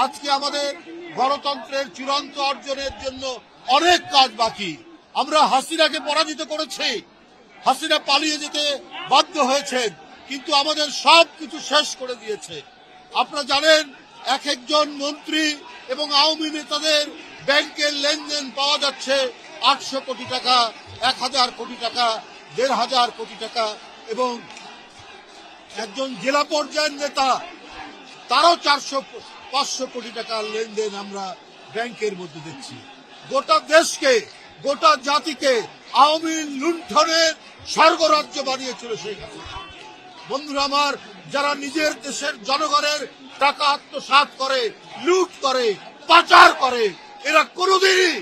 আজকে আমাদের গণতন্ত্রের চূড়ান্ত অর্জনের জন্য অনেক কাজ বাকি। আমরা হাসিনাকে পরাজিত করেছি, হাসিনা পালিয়ে যেতে বাধ্য হয়েছে, কিন্তু আমাদের সবকিছু শেষ করে দিয়েছে। আপনারা জানেন এক একজন মন্ত্রী এবং আওয়ামী নেতাদের ব্যাংকের লেনদেন পাওয়া যাচ্ছে 800 কোটি টাকা, 1000 কোটি টাকা, 1500 কোটি টাকা, এবং একজন জেলা পর্যায়ের নেতা তারও 400-500 কোটি টাকার লেনদেন আমরা ব্যাংকের মধ্যে দেখছি। গোটা দেশকে, গোটা জাতিকে আওয়ামী লুণ্ঠনের স্বর্গরাজ্য বানিয়েছিল সেই হাসিনা। বন্ধুরা আমার, যারা নিজের দেশের জনগণের টাকা আত্মসাৎ করে, লুট করে, পাচার করে, এরা কোনোদিনই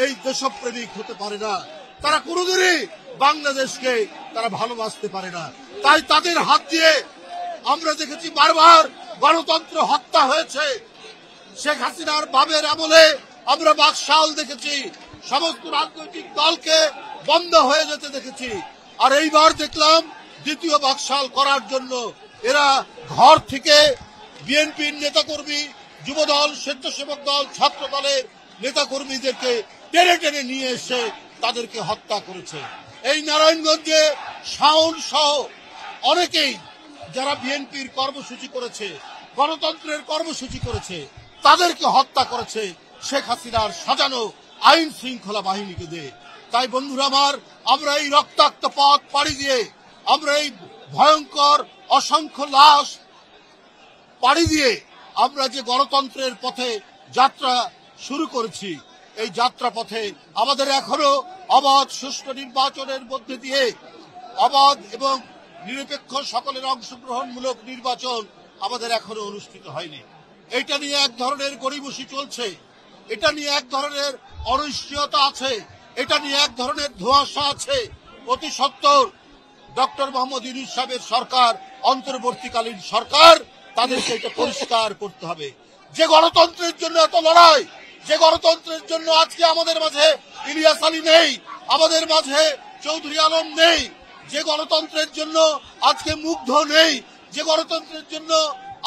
এই দেশপ্রেমিক হতে পারে না। তারা কোনোদিনই বাংলাদেশকে তারা ভালোবাসতে পারে না। তাই তাদের হাত দিয়ে আমরা দেখেছি বারবার গণতন্ত্র হত্যা হয়েছে। শেখ হাসিনার বাবের আমলে আমরা বাকশাল দেখেছি, সমস্ত রাজনৈতিক দলকে বন্ধ হয়ে যেতে দেখেছি। আর এইবার দেখলাম দ্বিতীয় বাকশাল করার জন্য এরা ঘর থেকে বিএনপির নেতাকর্মী, যুবদল, স্বেচ্ছাসেবক দল, ছাত্র দলের নেতাকর্মীদেরকে টেনে টেনে নিয়ে এসে তাদেরকে হত্যা করেছে। এই নারায়ণগঞ্জে শাওন সহ অনেকেই যারা বিএনপির কর্মসূচি করেছে, গণতন্ত্রের কর্মসূচি করেছে, তাদেরকে হত্যা করেছে শেখ হাসিনার সাজানো আইন শৃঙ্খলা বাহিনীকে দিয়ে। তাই বন্ধুরা আমার, আমরা এই রক্তাক্ত পথ পাড়ি দিয়ে, আমরা এই ভয়ঙ্কর অসংখ্য লাশ পাড়ি দিয়ে আমরা যে গণতন্ত্রের পথে যাত্রা শুরু করেছি, এই যাত্রা পথে আমাদের এখনো অবাধ সুষ্ঠু নির্বাচনের মধ্যে দিয়ে অবাধ এবং নিরপেক্ষ সকলের অংশগ্রহণমূলক নির্বাচন আমাদের এখনো অনুষ্ঠিত হয়নি। এটা নিয়ে এক ধরনের গড়িমসি চলছে, এটা নিয়ে এক ধরনের অনিশ্চয়তা আছে, এটা নিয়ে এক ধরনের ধোঁয়াশা আছে। অতি সত্বর ডক্টর মোহাম্মদ ইউনূস সাহেবের সরকার, অন্তর্বর্তীকালীন সরকার, তাদেরকে এটা পরিষ্কার করতে হবে। যে গণতন্ত্রের জন্য এত লড়াই, যে গণতন্ত্রের জন্য আজকে আমাদের মাঝে ইলিয়াস আলী নেই, আমাদের মাঝে চৌধুরী আলম নেই, যে গণতন্ত্রের জন্য আজকে মুগ্ধ নেই, যে গণতন্ত্রের জন্য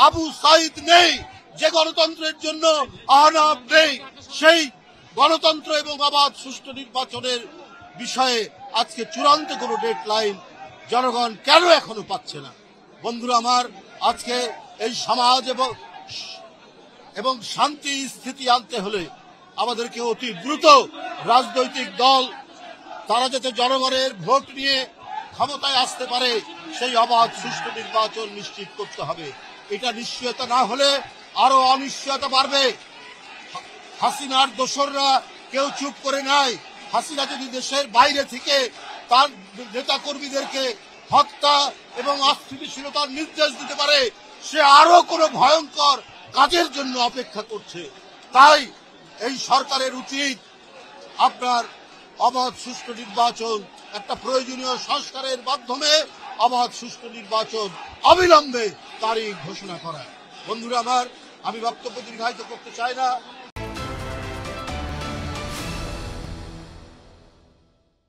আবু সাইদ নেই, যে গণতন্ত্রের জন্য আহনাব নেই, সেই গণতন্ত্র এবং অবাধ সুষ্ঠু নির্বাচনের বিষয়ে আজকে চূড়ান্ত কোনো ডেডলাইন জনগণ কেন এখনো পাচ্ছে না? বন্ধুরা আমার, আজকে এই সমাজ এবং শান্তি স্থিতি আনতে হলে আমাদেরকে অতি দ্রুত রাজনৈতিক দল তারা যাতে জনগণের ভোট নিয়ে ক্ষমতায় আসতে পারে, সেই অবাধ সুষ্ঠু নির্বাচন নিশ্চিত করতে হবে। এটা নিশ্চয়তা না হলে আরো অনিশ্চয়তা বাড়বে। হাসিনার দোসররা কেউ চুপ করে নাই। হাসিনা যদি দেশের বাইরে থেকে তার নেতা কর্মীদেরকে হত্যা এবং অস্থিতিশীলতার নির্দেশ দিতে পারে, সে আরো কোনো ভয়ঙ্কর কাজের জন্য অপেক্ষা করছে। তাই এই সরকারের উচিত আপনার অবাধ সুষ্ঠু নির্বাচন, একটা প্রয়োজনীয় সংস্কারের মাধ্যমে অবাধ সুষ্ঠু নির্বাচন অবিলম্বে তারিখ ঘোষণা করা। বন্ধুরা আমার, আমি বক্তব্য দীর্ঘায়িত করতে চাই না।